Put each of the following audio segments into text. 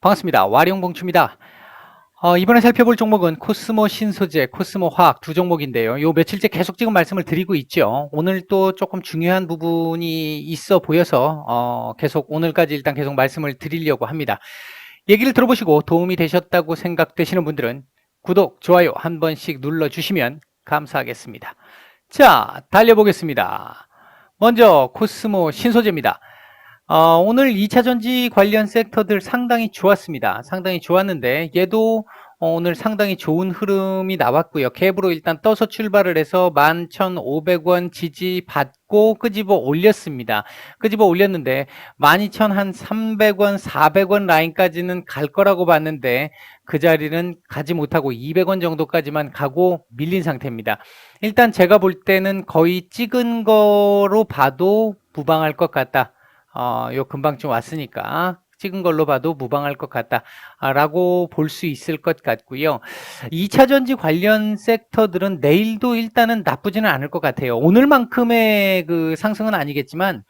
반갑습니다. 와룡봉추입니다. 이번에 살펴볼 종목은 코스모 신소재, 코스모 화학 두 종목인데요. 요 며칠째 계속 지금 말씀을 드리고 있죠. 오늘 또 조금 중요한 부분이 있어 보여서 계속 오늘까지 일단 계속 말씀을 드리려고 합니다. 얘기를 들어보시고 도움이 되셨다고 생각되시는 분들은 구독, 좋아요 한 번씩 눌러주시면 감사하겠습니다. 자, 달려보겠습니다. 먼저 코스모 신소재입니다. 오늘 2차 전지 관련 섹터들 상당히 좋았습니다. 상당히 좋았는데 얘도 오늘 상당히 좋은 흐름이 나왔고요. 갭으로 일단 떠서 출발을 해서 11,500원 지지 받고 끄집어 올렸습니다. 끄집어 올렸는데 12,300원, 400원 라인까지는 갈 거라고 봤는데 그 자리는 가지 못하고 200원 정도까지만 가고 밀린 상태입니다. 일단 제가 볼 때는 거의 찍은 거로 봐도 무방할 것 같다. 요 금방쯤 왔으니까 찍은 걸로 봐도 무방할 것 같다라고 볼 수 있을 것 같고요. 2차 전지 관련 섹터들은 내일도 일단은 나쁘지는 않을 것 같아요. 오늘만큼의 그 상승은 아니겠지만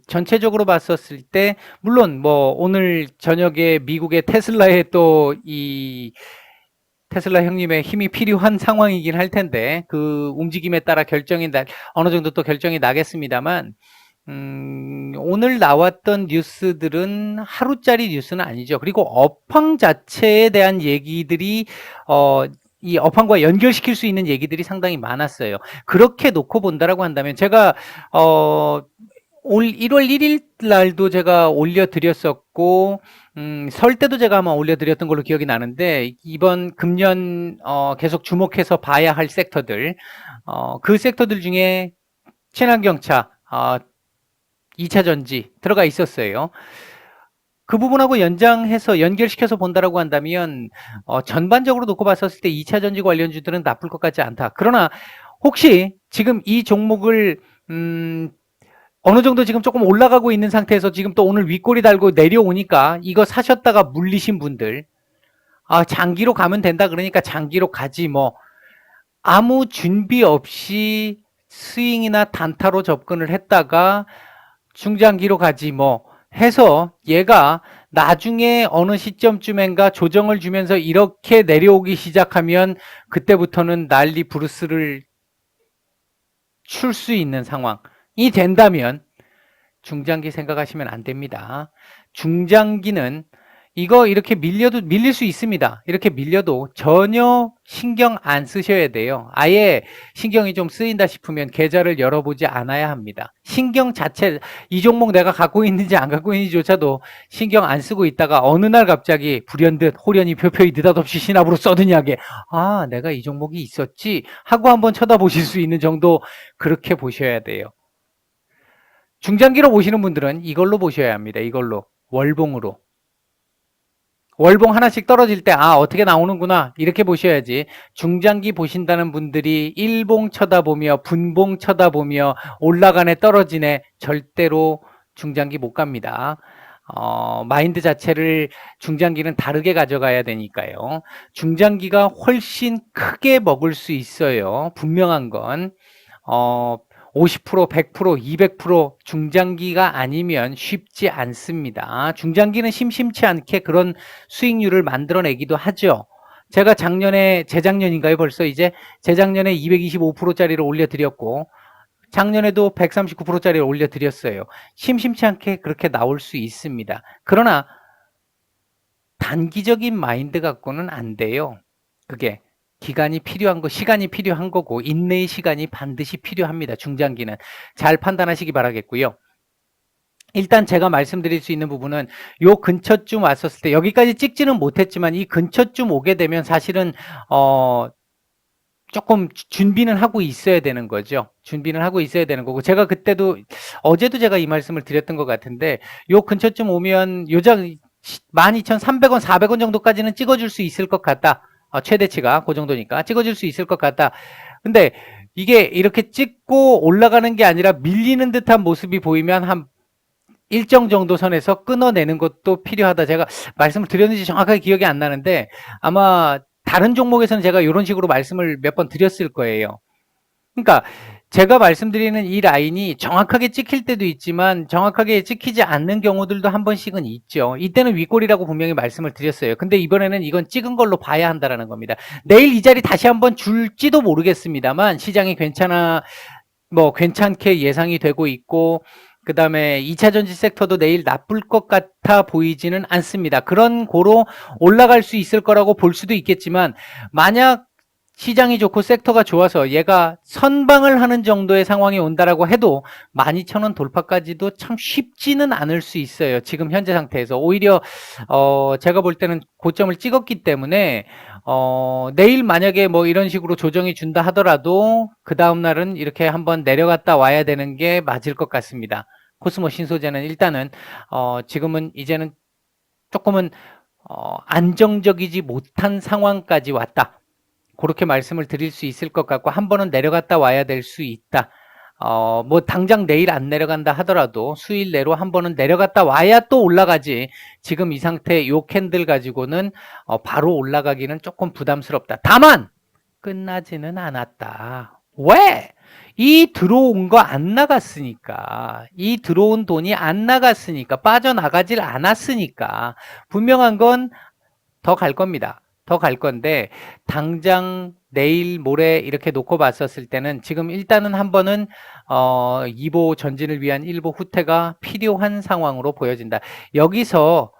전체적으로 봤었을 때 물론 뭐 오늘 저녁에 미국의 테슬라에 또 이 테슬라 형님의 힘이 필요한 상황이긴 할 텐데 그 움직임에 따라 어느 정도 또 결정이 나겠습니다만 오늘 나왔던 뉴스들은 하루짜리 뉴스는 아니죠. 그리고 업황 자체에 대한 얘기들이, 이 업황과 연결시킬 수 있는 얘기들이 상당히 많았어요. 그렇게 놓고 본다라고 한다면, 제가, 올 1월 1일 날도 제가 올려드렸었고, 설 때도 제가 아마 올려드렸던 걸로 기억이 나는데, 이번 금년, 계속 주목해서 봐야 할 섹터들, 그 섹터들 중에 친환경차, 2차 전지 들어가 있었어요. 그 부분하고 연결시켜서 본다라고 한다면 전반적으로 놓고 봤었을 때 2차 전지 관련주들은 나쁠 것 같지 않다. 그러나 혹시 지금 이 종목을 어느 정도 지금 조금 올라가고 있는 상태에서 지금 또 오늘 윗꼬리 달고 내려오니까 이거 사셨다가 물리신 분들, 장기로 가면 된다 그러니까 장기로 가지 뭐 아무 준비 없이 스윙이나 단타로 접근을 했다가 중장기로 가지 뭐 해서 얘가 나중에 어느 시점쯤엔가 조정을 주면서 이렇게 내려오기 시작하면 그때부터는 난리 부르스를 출 수 있는 상황이 된다면 중장기 생각하시면 안 됩니다. 중장기는 이거 이렇게 밀릴 수 있습니다. 이렇게 밀려도 전혀 신경 안 쓰셔야 돼요. 아예 신경이 좀 쓰인다 싶으면 계좌를 열어보지 않아야 합니다. 신경 자체, 이 종목 내가 갖고 있는지 안 갖고 있는지조차도 신경 안 쓰고 있다가 어느 날 갑자기 불현듯 호련히 표표히 느닷없이 신압으로 써드냐게 내가 이 종목이 있었지 하고 한번 쳐다보실 수 있는 정도 그렇게 보셔야 돼요. 중장기로 보시는 분들은 이걸로 보셔야 합니다. 이걸로 월봉으로. 월봉 하나씩 떨어질 때 어떻게 나오는구나 이렇게 보셔야지. 중장기 보신다는 분들이 일봉 쳐다보며 분봉 쳐다보며 올라가네 떨어지네 절대로 중장기 못 갑니다. 마인드 자체를 중장기는 다르게 가져가야 되니까요. 중장기가 훨씬 크게 먹을 수 있어요. 분명한 건 50%, 100%, 200% 중장기가 아니면 쉽지 않습니다. 중장기는 심심치 않게 그런 수익률을 만들어내기도 하죠. 제가 재작년인가요? 벌써 이제 재작년에 225%짜리를 올려드렸고 작년에도 139%짜리를 올려드렸어요. 심심치 않게 그렇게 나올 수 있습니다. 그러나 단기적인 마인드 갖고는 안 돼요. 그게. 기간이 필요한 시간이 필요한 거고 인내의 시간이 반드시 필요합니다. 중장기는. 잘 판단하시기 바라겠고요. 일단 제가 말씀드릴 수 있는 부분은 요 근처쯤 왔었을 때 여기까지 찍지는 못했지만 이 근처쯤 오게 되면 사실은 조금 준비는 하고 있어야 되는 거죠. 준비는 하고 있어야 되는 거고 제가 그때도 어제도 제가 이 말씀을 드렸던 것 같은데 요 근처쯤 오면 요장 12,300원, 400원 정도까지는 찍어줄 수 있을 것 같다. 최대치가 그 정도니까 찍어줄 수 있을 것 같다. 근데 이게 이렇게 찍고 올라가는 게 아니라 밀리는 듯한 모습이 보이면 한 일정 정도 선에서 끊어내는 것도 필요하다. 제가 말씀을 드렸는지 정확하게 기억이 안 나는데 아마 다른 종목에서는 제가 이런 식으로 말씀을 몇 번 드렸을 거예요. 그러니까 제가 말씀드리는 이 라인이 정확하게 찍힐 때도 있지만 정확하게 찍히지 않는 경우들도 한 번씩은 있죠. 이때는 윗골이라고 분명히 말씀을 드렸어요. 근데 이번에는 이건 찍은 걸로 봐야 한다라는 겁니다. 내일 이 자리 다시 한번 줄지도 모르겠습니다만 시장이 괜찮게 예상이 되고 있고, 그 다음에 2차 전지 섹터도 내일 나쁠 것 같아 보이지는 않습니다. 그런 고로 올라갈 수 있을 거라고 볼 수도 있겠지만, 만약 시장이 좋고 섹터가 좋아서 얘가 선방을 하는 정도의 상황이 온다라고 해도 12,000원 돌파까지도 참 쉽지는 않을 수 있어요. 지금 현재 상태에서. 오히려 제가 볼 때는 고점을 찍었기 때문에 내일 만약에 뭐 이런 식으로 조정이 준다 하더라도 그 다음 날은 이렇게 한번 내려갔다 와야 되는 게 맞을 것 같습니다. 코스모 신소재는 일단은 지금은 이제는 조금은 안정적이지 못한 상황까지 왔다. 그렇게 말씀을 드릴 수 있을 것 같고, 한 번은 내려갔다 와야 될 수 있다. 뭐 당장 내일 안 내려간다 하더라도 수일 내로 한 번은 내려갔다 와야 또 올라가지, 지금 이 상태 요 캔들 가지고는 바로 올라가기는 조금 부담스럽다. 다만 끝나지는 않았다. 왜? 이 들어온 거 안 나갔으니까, 이 들어온 돈이 안 나갔으니까, 빠져나가질 않았으니까 분명한 건 더 갈 겁니다. 더 갈 건데, 당장 내일 모레 이렇게 놓고 봤었을 때는 지금 일단은 한 번은 2보 전진을 위한 1보 후퇴가 필요한 상황으로 보여진다. 여기서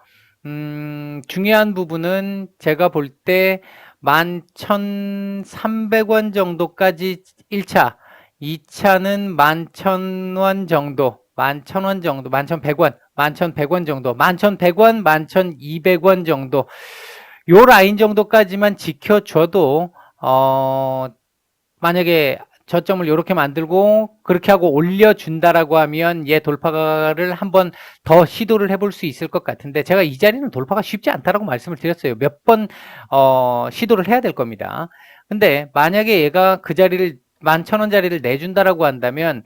중요한 부분은 제가 볼 때 11,300원 정도까지 1차, 2차는 11,000원 정도, 11,000원 정도, 11,100원, 11,100원 정도, 11,100원, 11,200원 정도, 요 라인 정도까지만 지켜줘도 만약에 저점을 이렇게 만들고 그렇게 하고 올려준다라고 하면 얘 돌파를 한번 더 시도를 해볼 수 있을 것 같은데, 제가 이 자리는 돌파가 쉽지 않다라고 말씀을 드렸어요. 몇 번 시도를 해야 될 겁니다. 근데 만약에 얘가 그 자리를 11,000원 자리를 내준다라고 한다면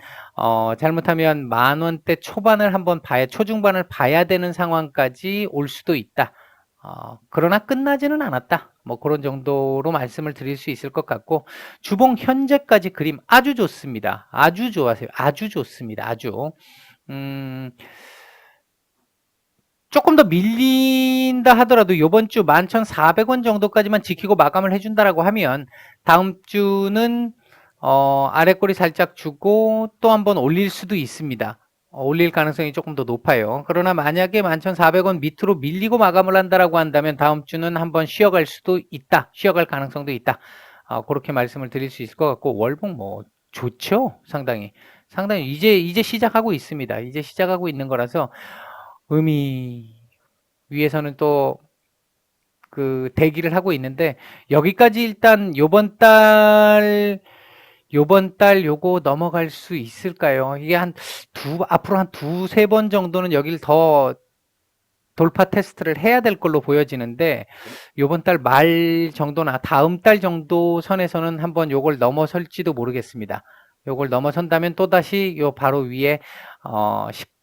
잘못하면 10,000원대 초반을 한번 초중반을 봐야 되는 상황까지 올 수도 있다. 그러나 끝나지는 않았다. 뭐 그런 정도로 말씀을 드릴 수 있을 것 같고, 주봉 현재까지 그림 아주 좋습니다. 아주 좋아하세요. 아주 좋습니다. 아주. 조금 더 밀린다 하더라도 이번 주 11,400원 정도까지만 지키고 마감을 해준다라고 하면 다음 주는 아래꼬리 살짝 주고 또 한번 올릴 수도 있습니다. 올릴 가능성이 조금 더 높아요. 그러나 만약에 11,400원 밑으로 밀리고 마감을 한다라고 한다면 다음 주는 한번 쉬어갈 수도 있다. 쉬어갈 가능성도 있다. 그렇게 말씀을 드릴 수 있을 것 같고, 월봉 뭐 좋죠. 상당히 이제 시작하고 있습니다. 이제 시작하고 있는 거라서 위에서는 또 그 대기를 하고 있는데, 여기까지 일단 요번 달 요거 넘어갈 수 있을까요? 이게 앞으로 한 두세 번 정도는 여길 더 돌파 테스트를 해야 될 걸로 보여지는데, 요번 달 말 정도나 다음 달 정도 선에서는 한번 요걸 넘어설지도 모르겠습니다. 요걸 넘어선다면 또다시 요 바로 위에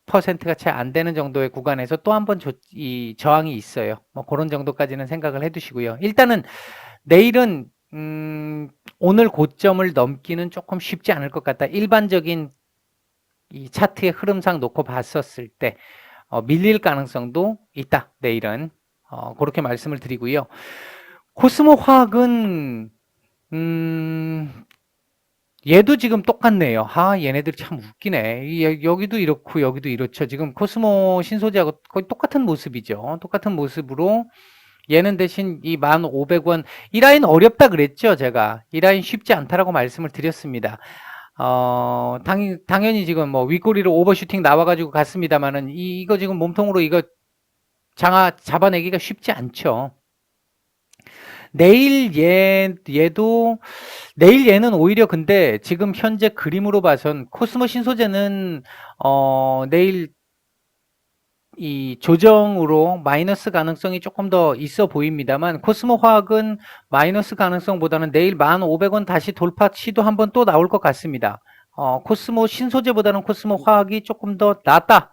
10%가 채 안 되는 정도의 구간에서 또 한번 이 저항이 있어요. 뭐 그런 정도까지는 생각을 해 두시고요. 일단은 내일은 오늘 고점을 넘기는 조금 쉽지 않을 것 같다. 일반적인 이 차트의 흐름상 놓고 봤었을 때 밀릴 가능성도 있다. 내일은 그렇게 말씀을 드리고요. 코스모 화학은 얘도 지금 똑같네요. 얘네들 참 웃기네. 여기도 이렇고 여기도 이렇죠. 지금 코스모 신소재하고 거의 똑같은 모습이죠. 똑같은 모습으로 얘는 대신 이 1,500원, 이 라인 어렵다 그랬죠. 제가 이 라인 쉽지 않다라고 말씀을 드렸습니다. 당연히 지금 뭐 윗꼬리로 오버슈팅 나와가지고 갔습니다만은 이거 지금 몸통으로 이거 잡아내기가 쉽지 않죠. 내일 얘는 오히려, 근데 지금 현재 그림으로 봐선 코스모 신소재는 내일 이 조정으로 마이너스 가능성이 조금 더 있어 보입니다만, 코스모 화학은 마이너스 가능성보다는 내일 1,500원 다시 돌파 시도 한번 또 나올 것 같습니다. 코스모 신소재보다는 코스모 화학이 조금 더 낫다.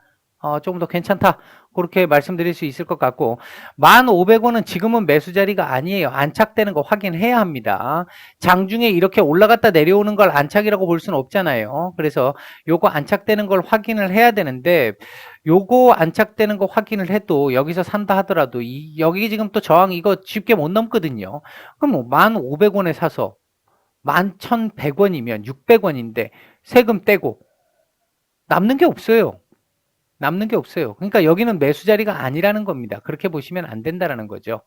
조금 더 괜찮다. 그렇게 말씀드릴 수 있을 것 같고 1,500원은 지금은 매수 자리가 아니에요. 안착되는 거 확인해야 합니다. 장중에 이렇게 올라갔다 내려오는 걸 안착이라고 볼 수는 없잖아요. 그래서 요거 안착되는 걸 확인을 해야 되는데 요거 안착되는 거 확인을 해도 여기서 산다 하더라도 여기 지금 또 저항 이거 쉽게 못 넘거든요. 그럼 뭐 1,500원에 사서 11,100원이면 600원인데 세금 떼고 남는 게 없어요. 남는 게 없어요. 그러니까 여기는 매수 자리가 아니라는 겁니다. 그렇게 보시면 안 된다라는 거죠.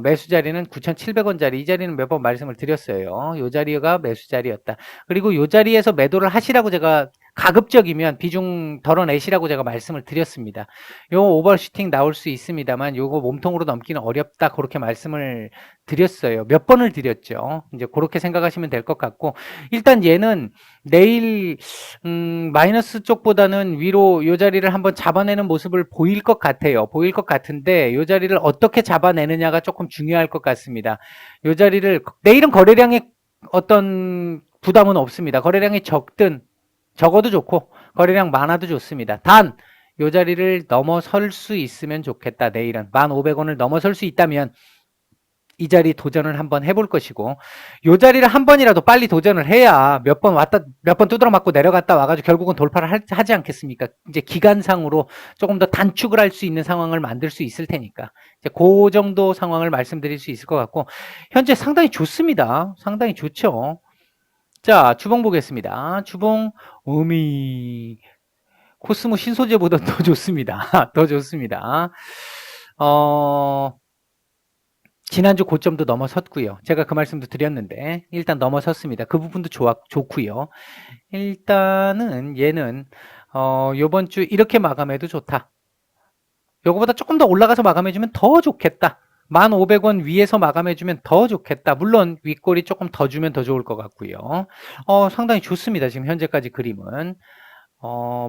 매수 자리는 9,700원짜리 이 자리는 몇 번 말씀을 드렸어요. 이 자리가 매수 자리였다. 그리고 이 자리에서 매도를 하시라고 제가 가급적이면 비중 덜어내시라고 제가 말씀을 드렸습니다. 요 오버슈팅 나올 수 있습니다만 요거 몸통으로 넘기는 어렵다 그렇게 말씀을 드렸어요. 몇 번을 드렸죠. 이제 그렇게 생각하시면 될 것 같고 일단 얘는 내일 마이너스 쪽보다는 위로 요 자리를 한번 잡아내는 모습을 보일 것 같아요. 보일 것 같은데 요 자리를 어떻게 잡아내느냐가 조금 중요할 것 같습니다. 요 자리를 내일은 거래량에 어떤 부담은 없습니다. 거래량이 적어도 좋고 거래량 많아도 좋습니다. 단 요 자리를 넘어설 수 있으면 좋겠다. 내일은 1,500원을 넘어설 수 있다면 이 자리 도전을 한번 해볼 것이고 요 자리를 한 번이라도 빨리 도전을 해야 몇 번 두드러 맞고 내려갔다 와가지고 결국은 돌파를 하지 않겠습니까? 이제 기간상으로 조금 더 단축을 할 수 있는 상황을 만들 수 있을 테니까 이제 그 정도 상황을 말씀드릴 수 있을 것 같고 현재 상당히 좋습니다. 상당히 좋죠. 자, 주봉 보겠습니다. 주봉 코스모 신소재보다 더 좋습니다. 더 좋습니다. 지난주 고점도 넘어섰고요. 제가 그 말씀도 드렸는데 일단 넘어섰습니다. 그 부분도 좋고요. 일단은 얘는 요번 주 이렇게 마감해도 좋다. 요거보다 조금 더 올라가서 마감해주면 더 좋겠다. 1,500원 위에서 마감해주면 더 좋겠다. 물론 윗꼬리 조금 더 주면 더 좋을 것 같고요. 상당히 좋습니다. 지금 현재까지 그림은.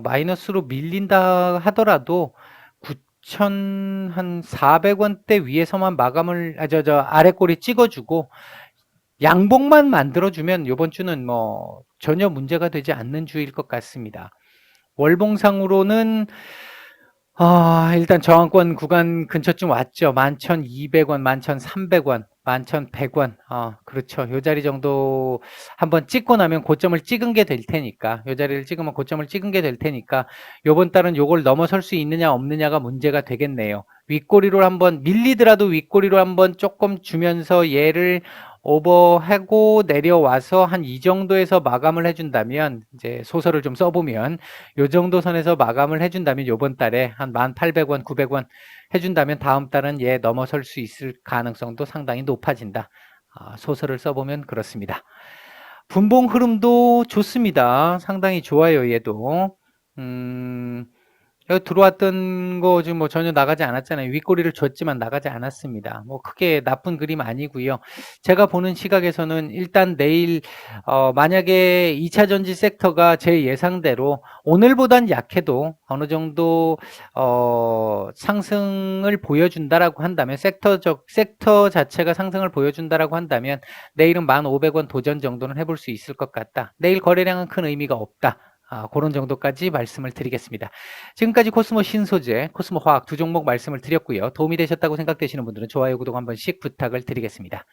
마이너스로 밀린다 하더라도 9,400원대 위에서만 마감을, 아래 꼬리 찍어주고, 양봉만 만들어주면 이번 주는 뭐 전혀 문제가 되지 않는 주일 것 같습니다. 월봉상으로는, 일단 저항권 구간 근처쯤 왔죠. 11,200원, 11,300원, 11,100원. 그렇죠. 요 자리 정도 한번 찍고 나면 고점을 찍은 게 될 테니까, 요 자리를 찍으면 고점을 찍은 게 될 테니까, 요번 달은 요걸 넘어설 수 있느냐 없느냐가 문제가 되겠네요. 윗꼬리로 한번 밀리더라도 윗꼬리로 한번 조금 주면서 얘를 오버하고 내려와서 한 이 정도에서 마감을 해준다면 이제 소설을 좀 써보면 요 정도 선에서 마감을 해준다면 요번 달에 한 1,800원, 900원 해준다면 다음 달은 얘 넘어설 수 있을 가능성도 상당히 높아진다. 소설을 써보면 그렇습니다. 분봉 흐름도 좋습니다. 상당히 좋아요. 얘도 여기 들어왔던 거 지금 뭐 전혀 나가지 않았잖아요. 윗꼬리를 줬지만 나가지 않았습니다. 뭐 크게 나쁜 그림 아니고요. 제가 보는 시각에서는 일단 내일 만약에 2차 전지 섹터가 제 예상대로 오늘보단 약해도 어느 정도 상승을 보여준다라고 한다면 섹터 자체가 상승을 보여준다라고 한다면 내일은 1,500원 도전 정도는 해볼 수 있을 것 같다. 내일 거래량은 큰 의미가 없다. 그런 정도까지 말씀을 드리겠습니다. 지금까지 코스모 신소재, 코스모 화학 두 종목 말씀을 드렸고요. 도움이 되셨다고 생각되시는 분들은 좋아요, 구독 한 번씩 부탁을 드리겠습니다.